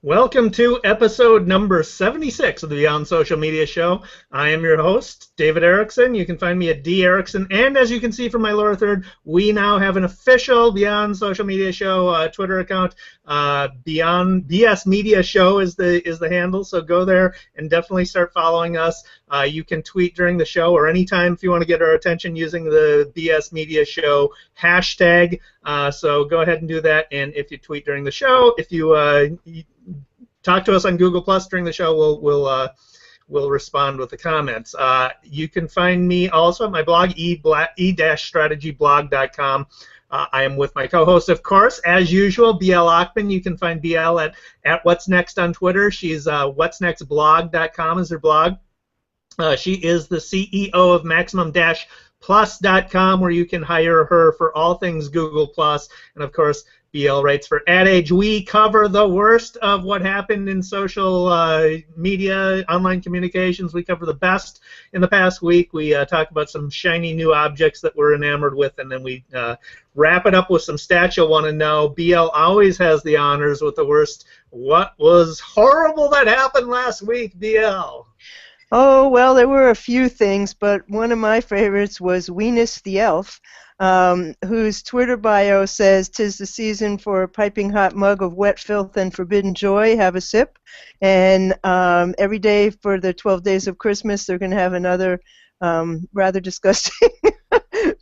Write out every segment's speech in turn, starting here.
Welcome to episode number 76 of the Beyond Social Media Show. I am your host, David Erickson. You can find me at D. Erickson, and as you can see from my lower third, we now have an official Beyond Social Media Show Twitter account. Beyond BSMediaShow is the handle, so go there and definitely start following us. You can tweet during the show or anytime if you want to get our attention using the BSMediaShow hashtag. So go ahead and do that, and if you tweet during the show, if you talk to us on Google Plus during the show, we'll respond with the comments. You can find me also at my blog, e-StrategyBlog.com. I am with my co-host, of course, as usual, BL Ochman. You can find BL at What's Next on Twitter. She's what'snextblog.com is her blog. She is the CEO of Maximum-Plus.com, where you can hire her for all things Google Plus. And of course, BL writes for Ad Age. We cover the worst of what happened in social media, online communications. We cover the best in the past week. We talk about some shiny new objects that we're enamored with, and then we wrap it up with some stats you'll want to know. BL always has the honors with the worst. What was horrible that happened last week, BL? Oh, well, there were a few things, but one of my favorites was Weenis the Elf, whose Twitter bio says, "'Tis the season for a piping hot mug of wet filth and forbidden joy. Have a sip." And every day for the 12 days of Christmas, they're going to have another rather disgusting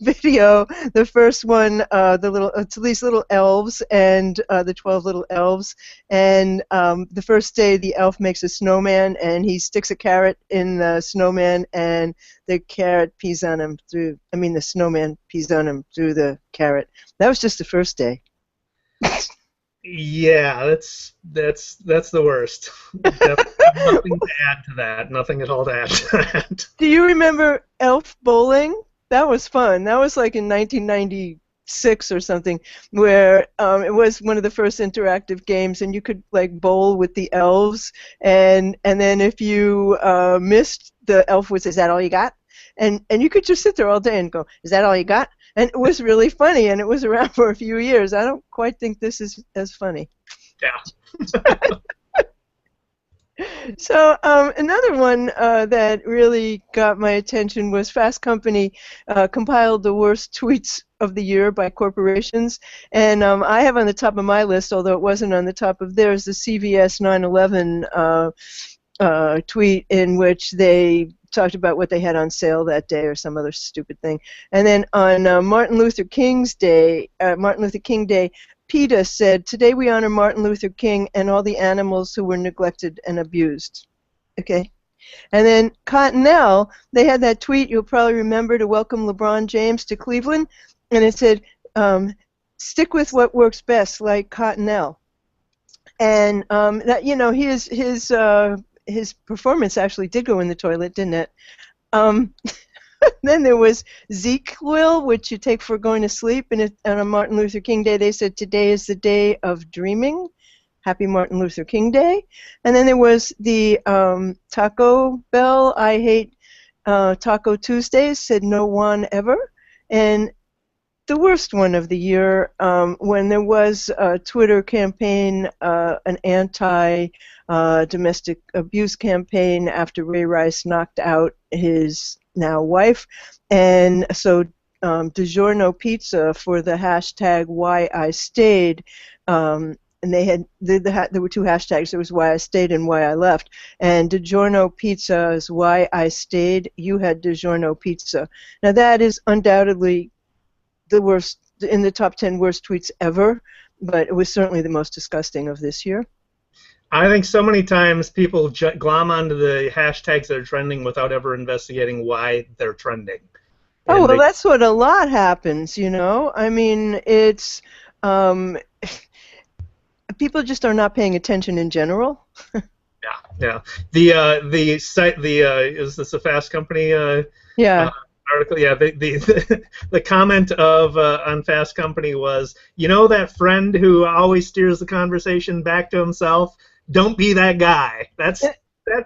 video. The first one, it's these little elves and the 12 little elves. And the first day, the elf makes a snowman, and he sticks a carrot in the snowman, and the snowman pees on him through the carrot. That was just the first day. Yeah, that's the worst. Nothing to add to that. Nothing at all to add to that. Do you remember Elf Bowling? That was fun. That was like in 1996 or something, where it was one of the first interactive games, and you could like bowl with the elves, and then if you missed, the elf would say, "Is that all you got?" And you could just sit there all day and go, "Is that all you got?" And it was really funny, and it was around for a few years. I don't quite think this is as funny. Yeah. So another one that really got my attention was Fast Company compiled the worst tweets of the year by corporations, and I have on the top of my list, although it wasn't on the top of theirs, the CVS 9/11 tweet in which they talked about what they had on sale that day or some other stupid thing. And then on Martin Luther King Day, PETA said, "Today we honor Martin Luther King and all the animals who were neglected and abused." Okay. And then Cottonelle, they had that tweet you'll probably remember to welcome LeBron James to Cleveland, and it said, "Stick with what works best, like Cottonelle." And that, you know, his performance actually did go in the toilet, didn't it? Then there was ZQuil, which you take for going to sleep, and on Martin Luther King Day they said, "Today is the day of dreaming. Happy Martin Luther King Day." And then there was the Taco Bell, "I hate Taco Tuesdays," said "no one ever." And the worst one of the year, when there was a Twitter campaign, an anti-domestic abuse campaign after Ray Rice knocked out his now wife, and so DiGiorno Pizza for the hashtag Why I Stayed, and they had there were two hashtags. There was Why I Stayed and Why I Left, and DiGiorno Pizza is Why I Stayed. You had DiGiorno Pizza. Now that is undoubtedly the worst, in the top 10 worst tweets ever, but it was certainly the most disgusting of this year. I think so many times people glom onto the hashtags that are trending without ever investigating why they're trending. Oh, well, that's what a lot happens, you know. I mean, it's people just are not paying attention in general. Yeah. The site, is this a Fast Company? Yeah. Article. Yeah. The comment of on Fast Company was, you know, that friend who always steers the conversation back to himself. Don't be that guy. That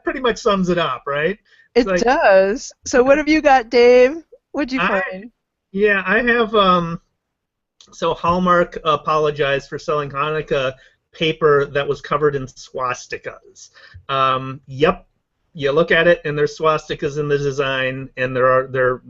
pretty much sums it up, right? It does. So what have you got, Dave? What'd you find? Yeah, I have. So Hallmark apologized for selling Hanukah paper that was covered in swastikas. Yep, you look at it and there's swastikas in the design, and they're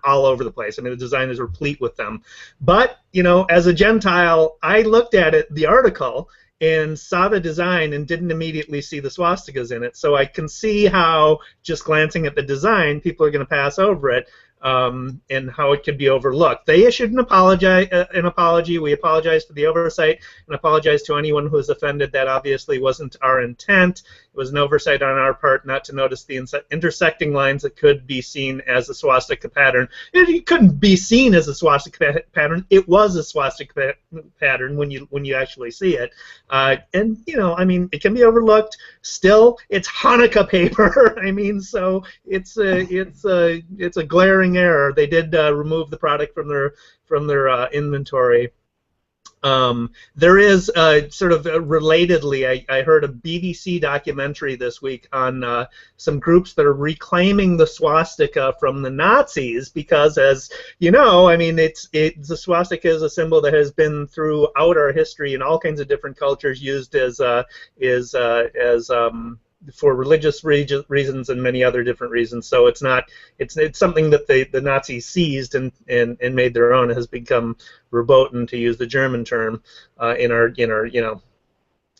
all over the place. I mean, the design is replete with them. But, you know, as a Gentile, I looked at it, the article, and saw the design and didn't immediately see the swastikas in it. So I can see how, just glancing at the design, people are going to pass over it. And how it could be overlooked. They issued an apology. We apologize for the oversight and apologize to anyone who was offended. That obviously wasn't our intent. It was an oversight on our part not to notice the intersecting lines that could be seen as a swastika pattern. It couldn't be seen as a swastika pattern. It was a swastika pattern when you actually see it. And you know, I mean, it can be overlooked. Still, it's Hanukah paper. I mean, so it's a glaring error. They did remove the product from their inventory. There is sort of relatedly, I heard a BBC documentary this week on some groups that are reclaiming the swastika from the Nazis because, as you know, I mean, the swastika is a symbol that has been throughout our history in all kinds of different cultures, used as for religious reasons and many other different reasons. So it's something that the Nazis seized and made their own. It has become verboten, to use the German term, in our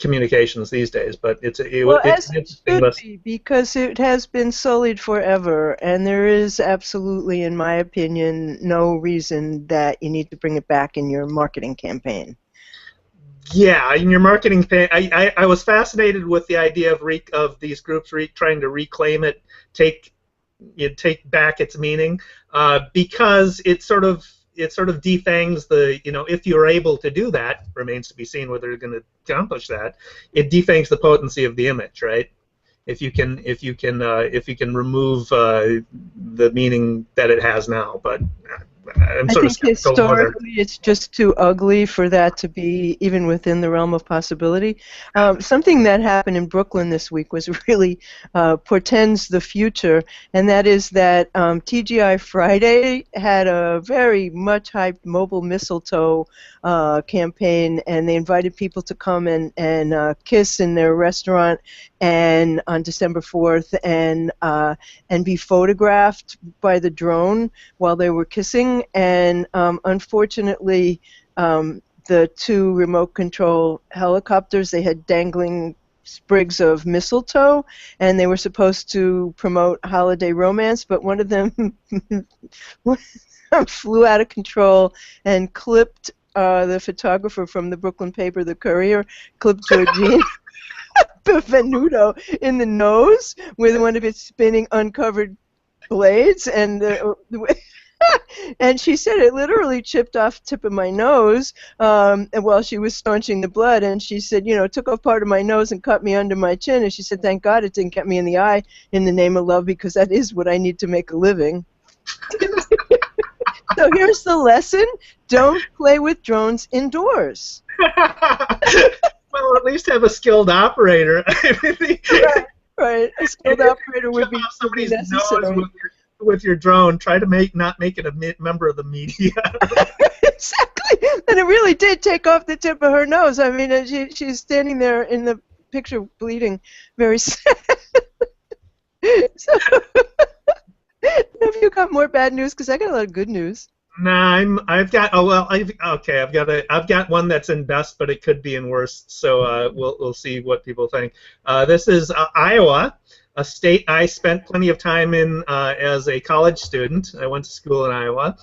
communications these days. But it should be, because it has been sullied forever, and there is absolutely, in my opinion, no reason that you need to bring it back in your marketing campaign. Yeah, in your marketing, I was fascinated with the idea of these groups trying to reclaim it, take back its meaning, because it sort of defangs the, you know, if you're able to do that, remains to be seen whether you're going to accomplish that. It defangs the potency of the image, right? If you can remove the meaning that it has now, but. I think historically it's just too ugly for that to be even within the realm of possibility. Something that happened in Brooklyn this week was really portends the future, and that is that TGI Friday had a very much hyped mobile mistletoe campaign, and they invited people to come and kiss in their restaurant and on December 4th and be photographed by the drone while they were kissing. And unfortunately, the two remote control helicopters, they had dangling sprigs of mistletoe, and they were supposed to promote holiday romance, but one of them flew out of control and clipped the photographer from the Brooklyn paper, The Courier, clipped Georgine Benvenuto in the nose with one of its spinning uncovered blades, and and she said it literally chipped off the tip of my nose while she was staunching the blood, and she said, you know, it took off part of my nose and cut me under my chin, and she said, thank God it didn't cut me in the eye in the name of love, because that is what I need to make a living. So here's the lesson: don't play with drones indoors. Well, at least have a skilled operator. Right. A skilled operator would be somebody's necessary. nose with your drone. Try to not make it a member of the media. Exactly, and it really did take off the tip of her nose. I mean, she's standing there in the picture bleeding, very sad. So, have you got more bad news? Because I got a lot of good news. Nah, I've got one that's in best, but it could be in worst. So we'll see what people think. This is Iowa, a state I spent plenty of time in as a college student. I went to school in Iowa.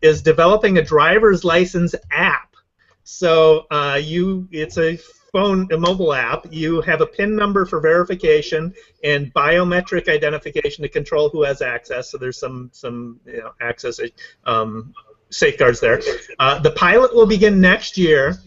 Is developing a driver's license app. So it's a mobile app. You have a PIN number for verification and biometric identification to control who has access. So there's some access safeguards there. The pilot will begin next year.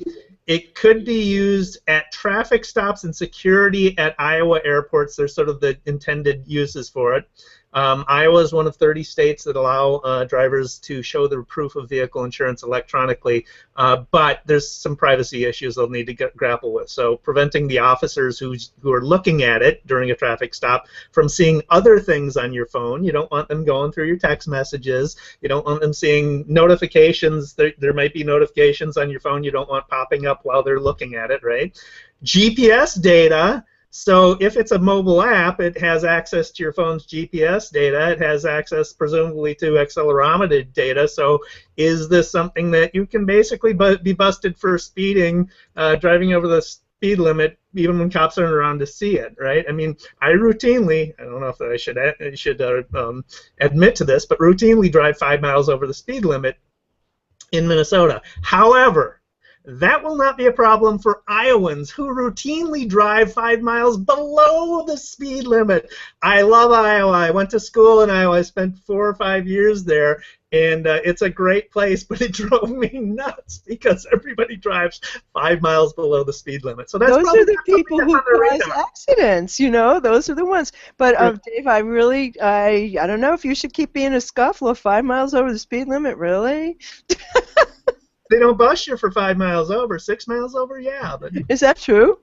It could be used at traffic stops and security at Iowa airports. There's sort of the intended uses for it. Iowa is one of 30 states that allow drivers to show their proof of vehicle insurance electronically, but there's some privacy issues they'll need to grapple with. So preventing the officers who are looking at it during a traffic stop from seeing other things on your phone. You don't want them going through your text messages. You don't want them seeing notifications. There might be notifications on your phone you don't want popping up while they're looking at it, right? GPS data. So if it's a mobile app, it has access to your phone's GPS data. It has access, presumably, to accelerometer data. So is this something that you can basically be busted for speeding, driving over the speed limit, even when cops aren't around to see it, right? I mean, I routinely, I don't know if I should admit to this, but routinely drive 5 miles over the speed limit in Minnesota. However, that will not be a problem for Iowans who routinely drive 5 miles below the speed limit. I love Iowa. I went to school in Iowa. I spent 4 or 5 years there, and it's a great place, but it drove me nuts because everybody drives 5 miles below the speed limit. So that's those are the people who cause radar. accidents, you know. Those are the ones. But Dave, I don't know if you should keep being a scuffler 5 miles over the speed limit, really. They don't bust you for 5 miles over. 6 miles over, yeah. But... Is that true?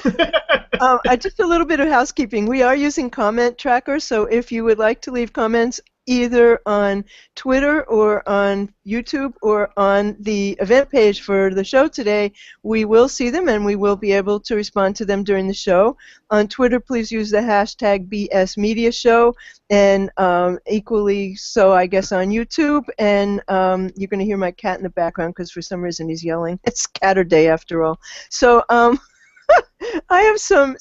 Just a little bit of housekeeping. We are using comment trackers, so if you would like to leave comments either on Twitter or on YouTube or on the event page for the show today, we will see them and we will be able to respond to them during the show. On Twitter, please use the hashtag BSMediaShow, and equally so, I guess, on YouTube. And you're going to hear my cat in the background because for some reason he's yelling. It's Catter Day after all. So I have some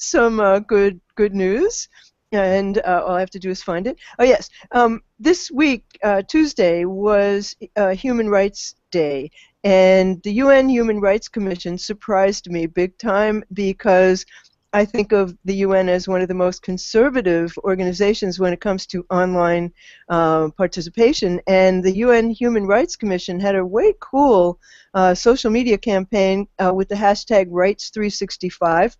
good news. And all I have to do is find it. Oh, yes. This week, Tuesday, was Human Rights Day. And the UN Human Rights Commission surprised me big time because I think of the UN as one of the most conservative organizations when it comes to online participation. And the UN Human Rights Commission had a way cool social media campaign with the hashtag Rights365.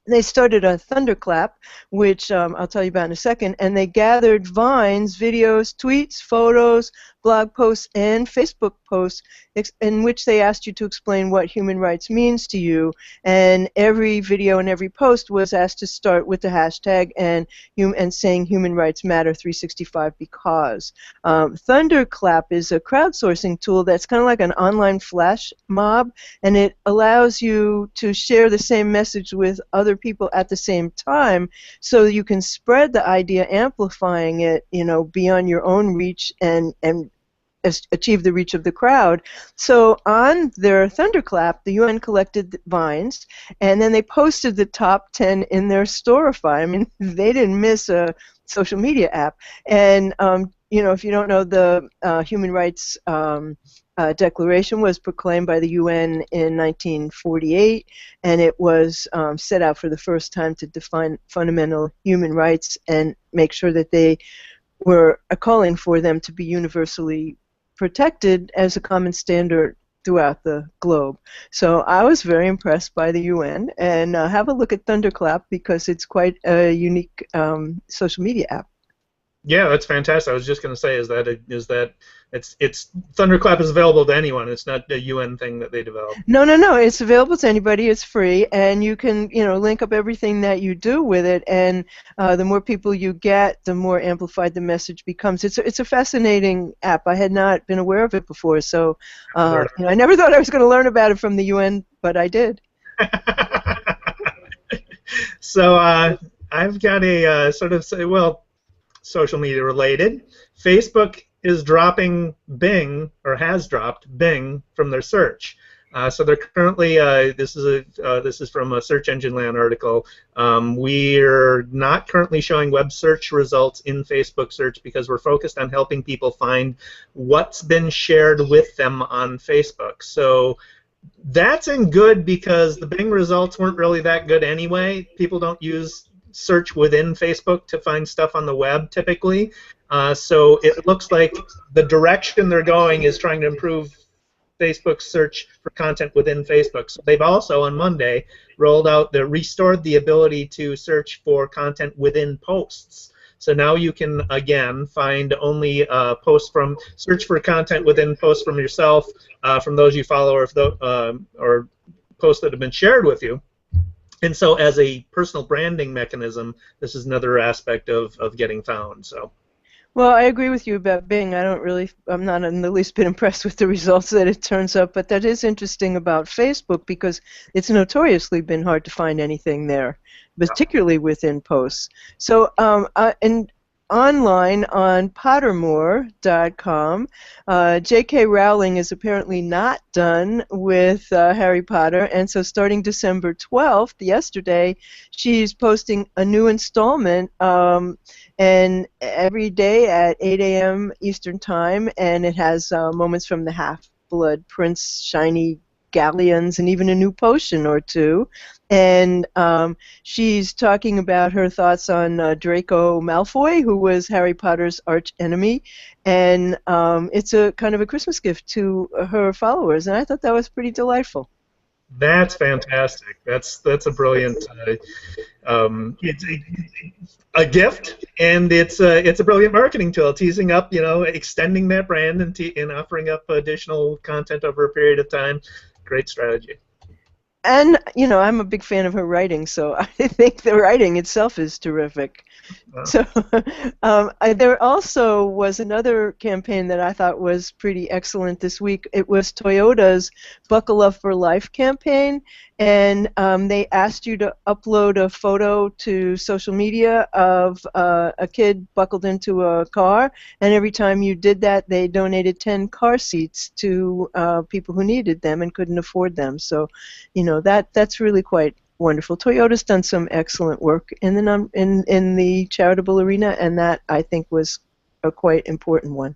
They started a thunderclap, which I'll tell you about in a second, and they gathered vines, videos, tweets, photos, blog posts, and Facebook posts in which they asked you to explain what human rights means to you. And every video and every post was asked to start with the hashtag and saying Human Rights Matter 365 because. Thunderclap is a crowdsourcing tool that's kind of like an online flash mob, and it allows you to share the same message with other people at the same time so you can spread the idea, amplifying it, beyond your own reach and achieve the reach of the crowd. So on their thunderclap, the UN collected the vines, and then they posted the top 10 in their Storify. I mean, they didn't miss a social media app. And, if you don't know, the Human Rights Declaration was proclaimed by the UN in 1948, and it was set out for the first time to define fundamental human rights and make sure that they were calling for them to be universally protected as a common standard throughout the globe. So I was very impressed by the UN, and have a look at Thunderclap because it's quite a unique social media app. Yeah, that's fantastic. I was just going to say is that it's Thunderclap is available to anyone. It's not a UN thing that they developed. No. It's available to anybody. It's free, and you can link up everything that you do with it. And the more people you get, the more amplified the message becomes. It's a fascinating app. I had not been aware of it before, so I never thought I was going to learn about it from the UN, but I did. So I've got a social media related. Facebook is dropping Bing, or has dropped Bing from their search. So they're currently, this is from a Search Engine Land article. We're not currently showing web search results in Facebook search because we're focused on helping people find what's been shared with them on Facebook. So that's good because the Bing results weren't really that good anyway. People don't use search within Facebook to find stuff on the web typically. So it looks like the direction they're going is trying to improve Facebook's search for content within Facebook. So they've also on Monday restored the ability to search for content within posts. So now you can, again, find only posts from, search for content within posts from yourself, from those you follow, or posts that have been shared with you. And so as a personal branding mechanism, this is another aspect of getting found. So. Well, I agree with you about Bing. I'm not in the least bit impressed with the results that it turns up, but that is interesting about Facebook because it's notoriously been hard to find anything there, particularly within posts. So, and online on Pottermore.com, J.K. Rowling is apparently not done with Harry Potter, and so starting December 12th, yesterday, she's posting a new installment, and every day at 8 a.m. Eastern Time, and it has moments from the Half-Blood Prince, shiny galleons, and even a new potion or two. And she's talking about her thoughts on Draco Malfoy, who was Harry Potter's arch enemy, and it's a kind of a Christmas gift to her followers, and I thought that was pretty delightful. That's fantastic. That's a brilliant. It's a gift, and it's a brilliant marketing tool, teasing up, extending that brand and offering up additional content over a period of time. Great strategy. And, I'm a big fan of her writing, so I think the writing itself is terrific. Wow. So there also was another campaign that I thought was pretty excellent this week. It was Toyota's BuckleUpForLife campaign, and they asked you to upload a photo to social media of a kid buckled into a car, and every time you did that, they donated 10 car seats to people who needed them and couldn't afford them. So, that's really quite wonderful. Toyota's done some excellent work in the charitable arena, and that, I think, was a quite important one.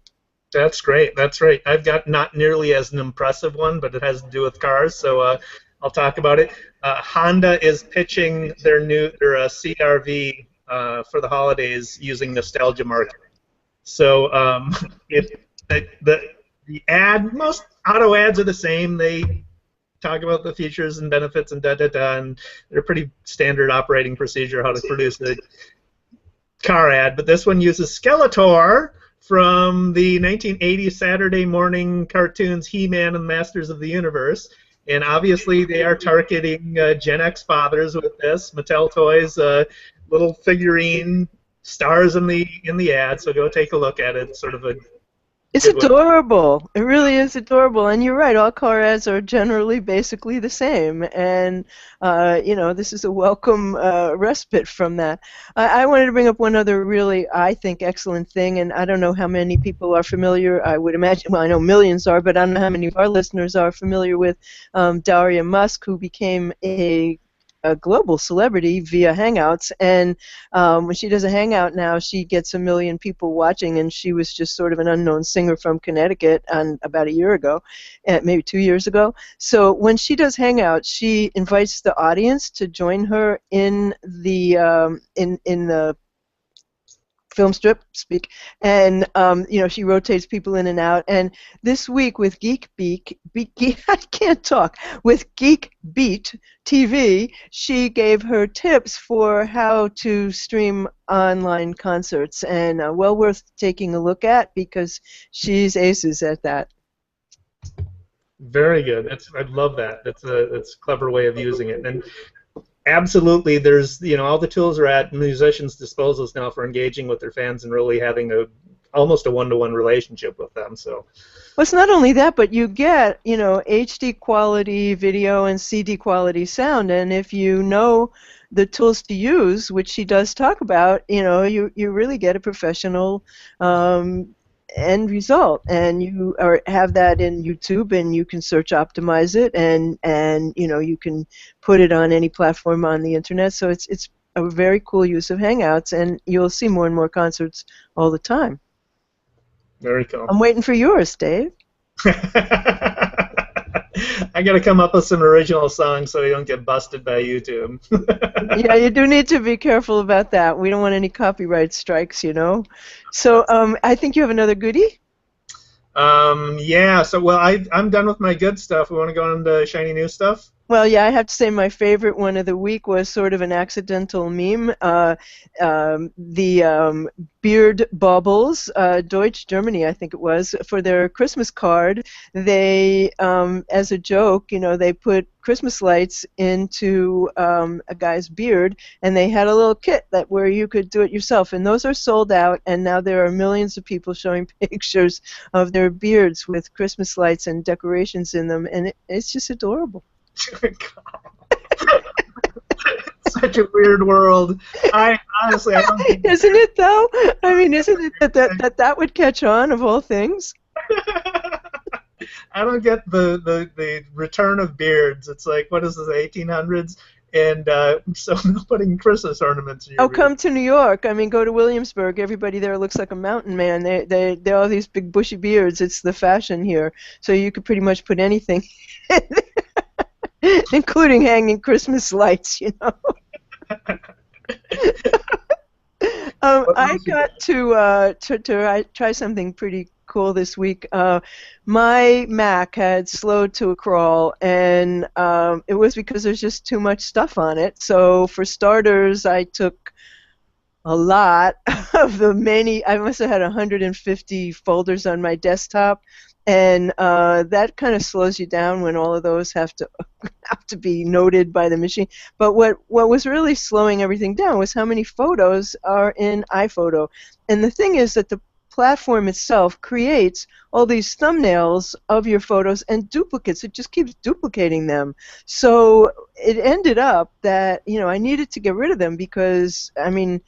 That's great. That's right. I've got not nearly as an impressive one, but it has to do with cars, so I'll talk about it. Honda is pitching their CR-V for the holidays using nostalgia marketing. So the ad, most auto ads are the same. They talk about the features and benefits and and they're pretty standard operating procedure how to produce a car ad. But this one uses Skeletor from the 1980 Saturday morning cartoons He-Man and Masters of the Universe. And obviously they are targeting Gen X fathers with this. Mattel Toys, little figurine stars in the ad, so go take a look at it. It's sort of a It's adorable. It really is adorable. And you're right, all car ads are generally basically the same. And, this is a welcome respite from that. I wanted to bring up one other really, I think, excellent thing, and I don't know how many people are familiar. I would imagine, well, I know millions are, but I don't know how many of our listeners are familiar with Daria Musk, who became a global celebrity via Hangouts, and when she does a Hangout now, she gets 1 million people watching, and she was just sort of an unknown singer from Connecticut about a year ago, maybe 2 years ago. So when she does Hangouts, she invites the audience to join her in the film strip speak, and she rotates people in and out. And this week with I can't talk, with Geek Beat TV, she gave her tips for how to stream online concerts, and well worth taking a look at because she's aces at that. Very good. I love that. That's a clever way of using it. And absolutely, there's all the tools are at musicians' disposals now for engaging with their fans and really having almost a one-to-one relationship with them. So, well, it's not only that, but you get HD quality video and CD quality sound, and if you know the tools to use, which she does talk about, you really get a professional end result, and you have that in YouTube, and you can search optimize it, and you can put it on any platform on the internet. So it's a very cool use of Hangouts, and you'll see more and more concerts all the time. Very cool. I'm waiting for yours, Dave. I got to come up with some original songs so you don't get busted by YouTube. Yeah, you do need to be careful about that. We don't want any copyright strikes, So I think you have another goodie? Yeah, so, well, I'm done with my good stuff. We want to go on to shiny new stuff? Well, yeah, I have to say my favorite one of the week was sort of an accidental meme. The Beard Baubbles, Deutsch, Germany, I think it was, for their Christmas card, they, as a joke, they put Christmas lights into a guy's beard, and they had a little kit where you could do it yourself. And those are sold out, and now there are millions of people showing pictures of their beards with Christmas lights and decorations in them, and it's just adorable. Such a weird world. I honestly, I don't. Isn't it though? I mean, isn't it that would catch on of all things? I don't get the return of beards. It's like, what is this, 1800s? And so not putting Christmas ornaments in your beard. Come to New York. I mean, go to Williamsburg. Everybody there looks like a mountain man. They all these big bushy beards. It's the fashion here. So you could pretty much put anything. Including hanging Christmas lights, I got to try something pretty cool this week. My Mac had slowed to a crawl, and it was because there's just too much stuff on it. So for starters, I took a lot of the many. I must have had 150 folders on my desktop. And that kind of slows you down when all of those have to be noted by the machine. But what was really slowing everything down was how many photos are in iPhoto. And the thing is that the platform itself creates all these thumbnails of your photos and duplicates. It just keeps duplicating them. So it ended up that I needed to get rid of them because, I mean,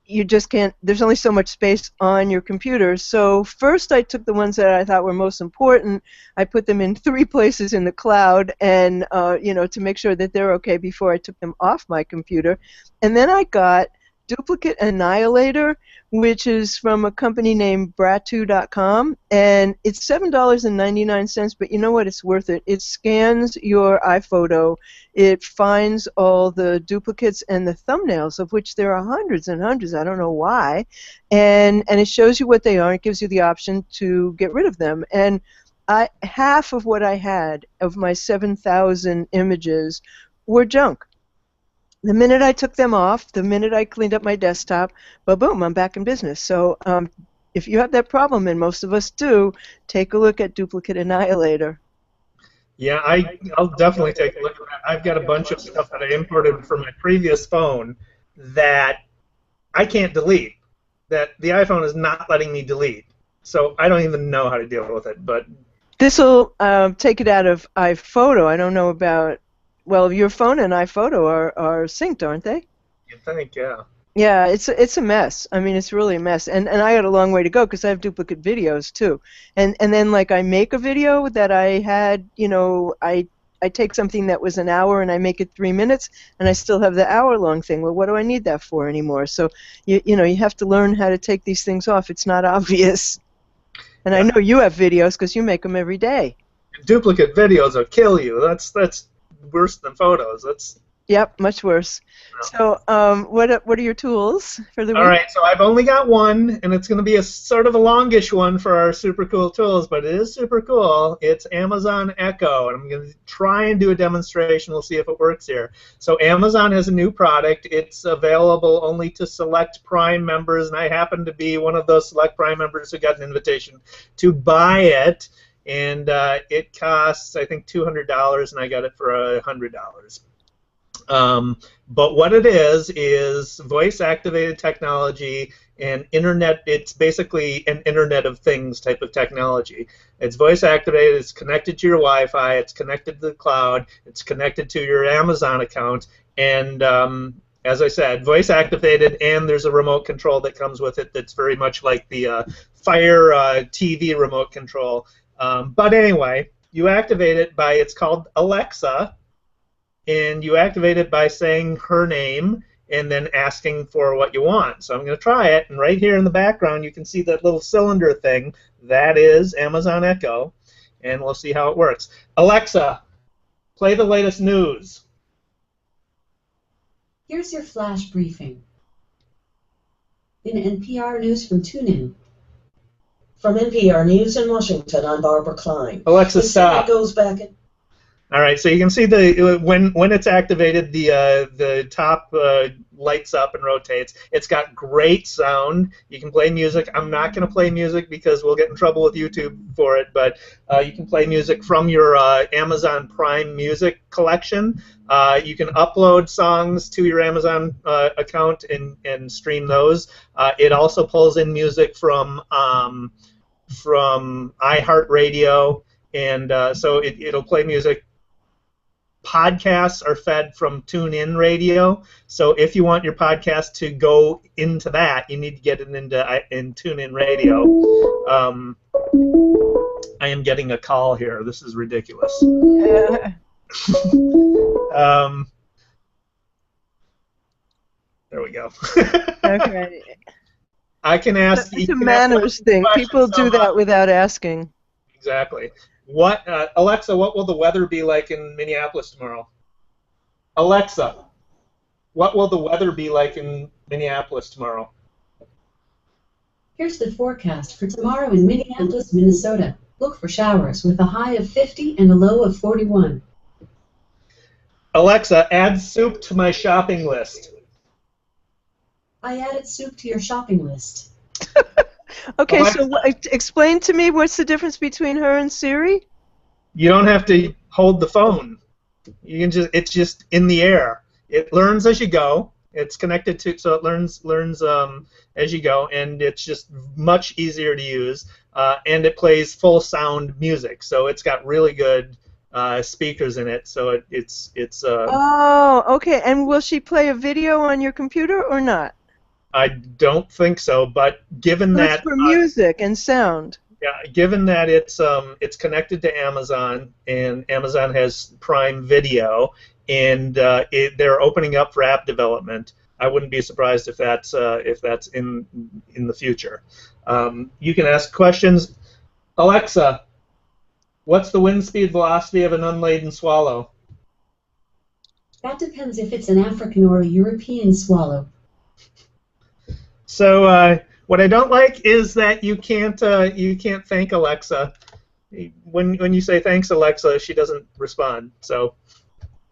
you just can't, there's only so much space on your computer. So first I took the ones that I thought were most important. I put them in 3 places in the cloud and, to make sure that they're okay before I took them off my computer. And then I got Duplicate Annihilator, which is from a company named Bratu.com, and it's $7.99, but you know what? It's worth it. It scans your iPhoto. It finds all the duplicates and the thumbnails, of which there are hundreds and hundreds. I don't know why. And it shows you what they are. It gives you the option to get rid of them. And half of what I had of my 7,000 images were junk. The minute I took them off, the minute I cleaned up my desktop, boom, I'm back in business. So if you have that problem, and most of us do, take a look at Duplicate Annihilator. Yeah, I'll definitely take a look at that. I've got a bunch of stuff that I imported from my previous phone that I can't delete, that the iPhone is not letting me delete. So I don't even know how to deal with it. But this will take it out of iPhoto. I don't know about... Well, your phone and iPhoto are synced, aren't they? You think, yeah. Yeah, it's a mess. I mean, it's really a mess. And I got a long way to go because I have duplicate videos too. And then like I make a video that I had, I take something that was an hour and I make it 3 minutes, and I still have the hour-long thing. Well, what do I need that for anymore? So you have to learn how to take these things off. It's not obvious. And yeah. I know you have videos because you make them every day. Duplicate videos will kill you. That's worse than photos. Yep, much worse. No. So, what are your tools for the week? All right, so I've only got one, and it's going to be a sort of a longish one for our super cool tools, but it is super cool. It's Amazon Echo, and I'm going to try and do a demonstration. We'll see if it works here. So Amazon has a new product. It's available only to select Prime members, and I happen to be one of those select Prime members who got an invitation to buy it. And it costs, I think, $200, and I got it for $100. But what it is voice-activated technology and internet. It's basically an Internet of Things type of technology. It's voice-activated. It's connected to your Wi-Fi. It's connected to the cloud. It's connected to your Amazon account. And as I said, voice-activated, and there's a remote control that comes with it that's very much like the Fire TV remote control. But anyway, you activate it by, it's called Alexa, and you activate it by saying her name and then asking for what you want. So I'm going to try it, and right here in the background you can see that little cylinder thing. That is Amazon Echo, and we'll see how it works. Alexa, play the latest news. Here's your flash briefing. In NPR News from TuneIn. From NPR News in Washington, I'm Barbara Klein. Alexa, stop. Goes back in... All right, so you can see when it's activated, the top lights up and rotates. It's got great sound. You can play music. I'm not going to play music because we'll get in trouble with YouTube for it, but you can play music from your Amazon Prime Music collection. You can upload songs to your Amazon account and stream those. It also pulls in music from iHeartRadio, and so it'll play music. Podcasts are fed from TuneIn Radio, so if you want your podcast to go into that, you need to get it in TuneIn Radio. I am getting a call here. This is ridiculous. There we go. Okay. I can ask. It's a manners thing. People do that without asking. Exactly. What, Alexa, what will the weather be like in Minneapolis tomorrow? Alexa, what will the weather be like in Minneapolis tomorrow? Here's the forecast for tomorrow in Minneapolis, Minnesota. Look for showers with a high of 50 and a low of 41. Alexa, add soup to my shopping list. I added soup to your shopping list. Okay, Alexa, so explain to me what's the difference between her and Siri? You don't have to hold the phone. You can it's just in the air. It learns as you go. It's connected to, so it learns as you go, and it's just much easier to use. And it plays full sound music, so it's got really good speakers in it. So it's. Oh, okay. And will she play a video on your computer or not? I don't think so, but given that it's for music and sound. Yeah, given that it's connected to Amazon, and Amazon has Prime Video, and they're opening up for app development, I wouldn't be surprised if that's in the future. You can ask questions. Alexa, what's the wind speed velocity of an unladen swallow? That depends if it's an African or a European swallow. So what I don't like is that you can't thank Alexa. When you say thanks, Alexa, she doesn't respond. So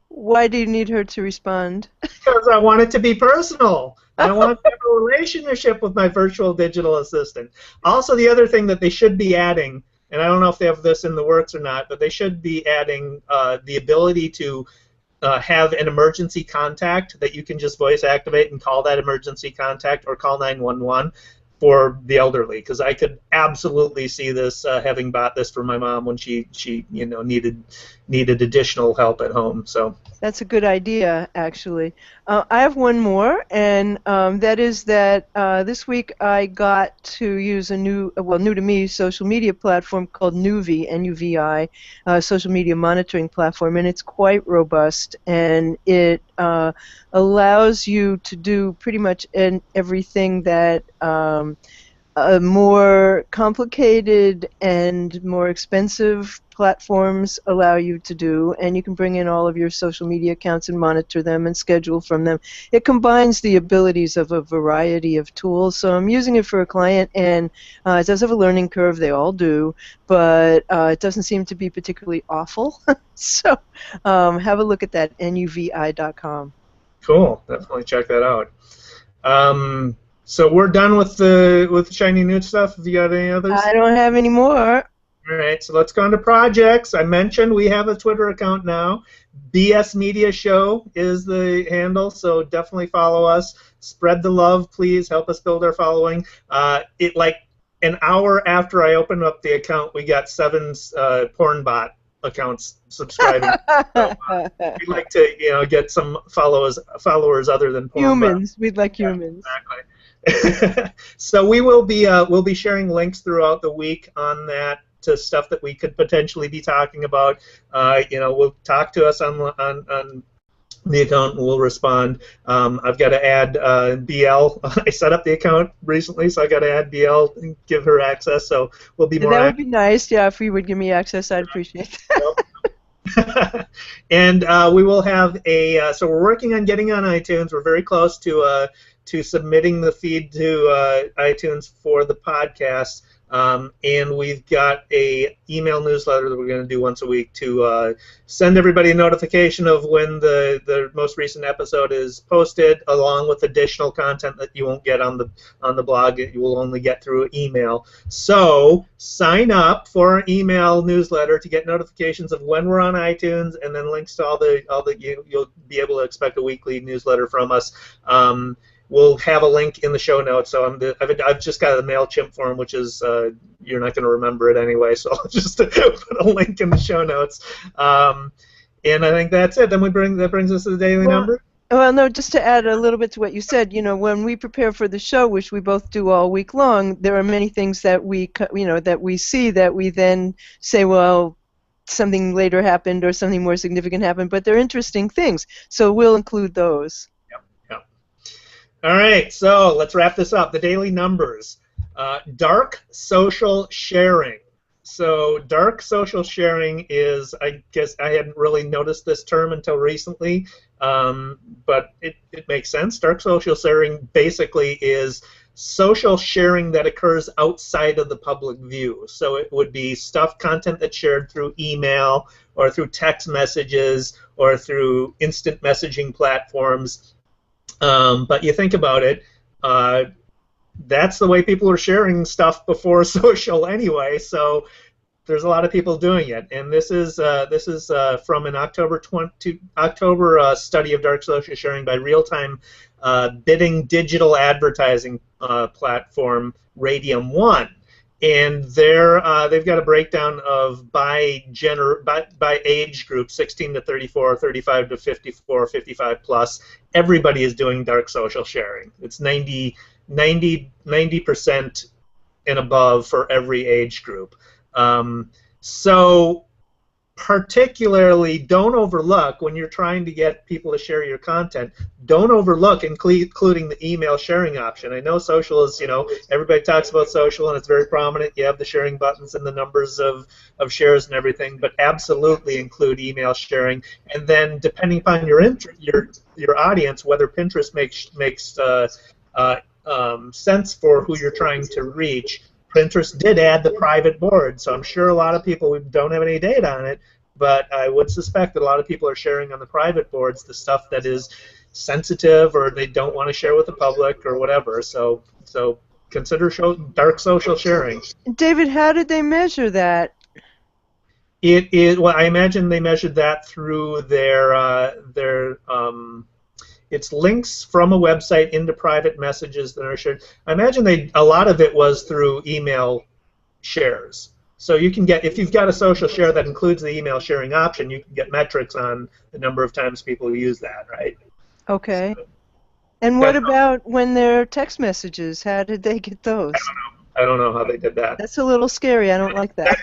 why do you need her to respond? Because I want it to be personal. I want to have a relationship with my virtual digital assistant. Also, the other thing that they should be adding, and I don't know if they have this in the works or not, but they should be adding the ability to have an emergency contact that you can just voice activate and call that emergency contact or call 911 for the elderly, because I could absolutely see this having bought this for my mom when she needed additional help at home. So that's a good idea, actually. I have one more, and that is that this week I got to use a new to me, social media platform called Nuvi, N-U-V-I, social media monitoring platform, and it's quite robust, and it allows you to do pretty much everything that more complicated and more expensive platforms allow you to do, and you can bring in all of your social media accounts and monitor them and schedule from them. It combines the abilities of a variety of tools, so I'm using it for a client, and it does have a learning curve, they all do, but it doesn't seem to be particularly awful. So have a look at that, nuvi.com. Cool, definitely check that out. So we're done with the shiny new stuff. Have you got any others? I don't have any more. All right, so let's go on to projects. I mentioned we have a Twitter account now. BSMediaShow is the handle, so definitely follow us. Spread the love, please. Help us build our following. Like an hour after I opened up the account, we got 7 porn bot accounts subscribing. So, we'd like to, get some followers other than porn humans. bots. We'd like humans. Exactly. So we'll be sharing links throughout the week on that to stuff that we could potentially be talking about. We'll talk to us on the account and we'll respond. I've got to add BL. I set up the account recently, so I got to add BL and give her access. So we'll be more. That would be nice. Yeah, if you would give me access, I'd appreciate that. And we will have so we're working on getting on iTunes. We're very close to submitting the feed to iTunes for the podcast. And we've got a email newsletter that we're going to do once a week to send everybody a notification of when the most recent episode is posted, along with additional content that you won't get on the blog. You will only get through email. So sign up for our email newsletter to get notifications of when we're on iTunes, and then links to you'll be able to expect a weekly newsletter from us. We'll have a link in the show notes. So I've just got a MailChimp form, which is you're not going to remember it anyway. So I'll just put a link in the show notes. And I think that's it. Then that brings us to the daily number. Well, no, just to add a little bit to what you said, when we prepare for the show, which we both do all week long, there are many things that we see that we then say, well, something later happened or something more significant happened, but they're interesting things. So we'll include those. All right, so let's wrap this up. The daily numbers. Dark social sharing. So dark social sharing is, I guess I hadn't really noticed this term until recently, but it makes sense. Dark social sharing basically is social sharing that occurs outside of the public view. So it would be content that's shared through email or through text messages or through instant messaging platforms. But you think about it, that's the way people are sharing stuff before social anyway. So there's a lot of people doing it, and this is from an October study of dark social sharing by real-time bidding digital advertising platform Radium One. And they've got a breakdown of by age group, 16 to 34, 35 to 54, 55 plus. Everybody is doing dark social sharing. It's 90% and above for every age group. So particularly, don't overlook when you're trying to get people to share your content. Don't overlook including the email sharing option. I know social is, everybody talks about social and it's very prominent. You have the sharing buttons and the numbers of shares and everything, but absolutely include email sharing. And then, depending upon your audience, whether Pinterest makes sense for who you're trying to reach. Pinterest did add the private board, so I'm sure a lot of people, we don't have any data on it, but I would suspect that a lot of people are sharing on the private boards the stuff that is sensitive or they don't want to share with the public or whatever. So consider dark social sharing. David, how did they measure that? Well, I imagine they measured that through it's links from a website into private messages that are shared. I imagine a lot of it was through email shares. So you can get, if you've got a social share that includes the email sharing option, you can get metrics on the number of times people use that, right? Okay. And what about when they're text messages? How did they get those? I don't know how they did that. That's a little scary. I don't like that.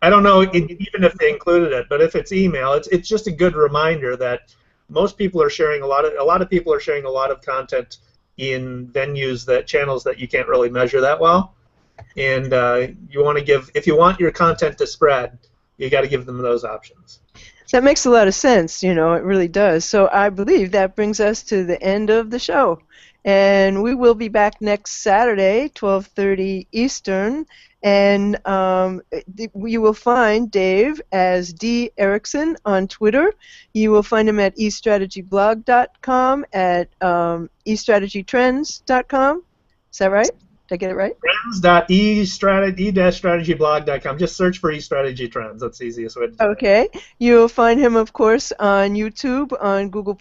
I don't know even if they included it, but if it's email, it's just a good reminder that most people are sharing a lot of people are sharing a lot of content in channels that you can't really measure that well, and you want to if you want your content to spread, you got to give them those options. That makes a lot of sense, it really does. So I believe that brings us to the end of the show, and we will be back next Saturday, 12:30 Eastern. And you will find Dave as D. Erickson on Twitter. You will find him at e-StrategyBlog.com, at e-StrategyTrends.com. Is that right? Did I get it right? Trends.e-StrategyBlog.com. Just search for e-Strategy Trends. That's the easiest way to do it. Okay. You'll find him, of course, on YouTube, on Google+,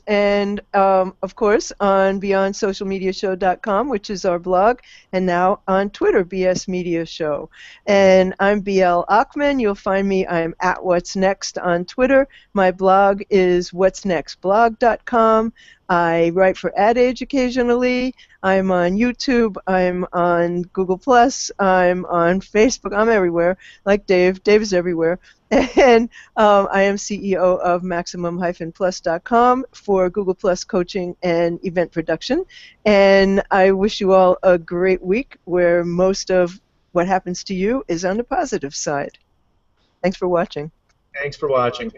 and, of course, on BeyondSocialMediaShow.com, which is our blog, and now on Twitter, BSMediaShow. And I'm BL Ochman. You'll find me. I'm at What's Next on Twitter. My blog is what'snextblog.com. I write for Ad Age occasionally. I'm on YouTube. I'm on Google+. I'm on Facebook. I'm everywhere, like Dave. Dave is everywhere. And I am CEO of Maximum-Plus.com for Google+ coaching and event production. And I wish you all a great week where most of what happens to you is on the positive side. Thanks for watching. Thanks for watching.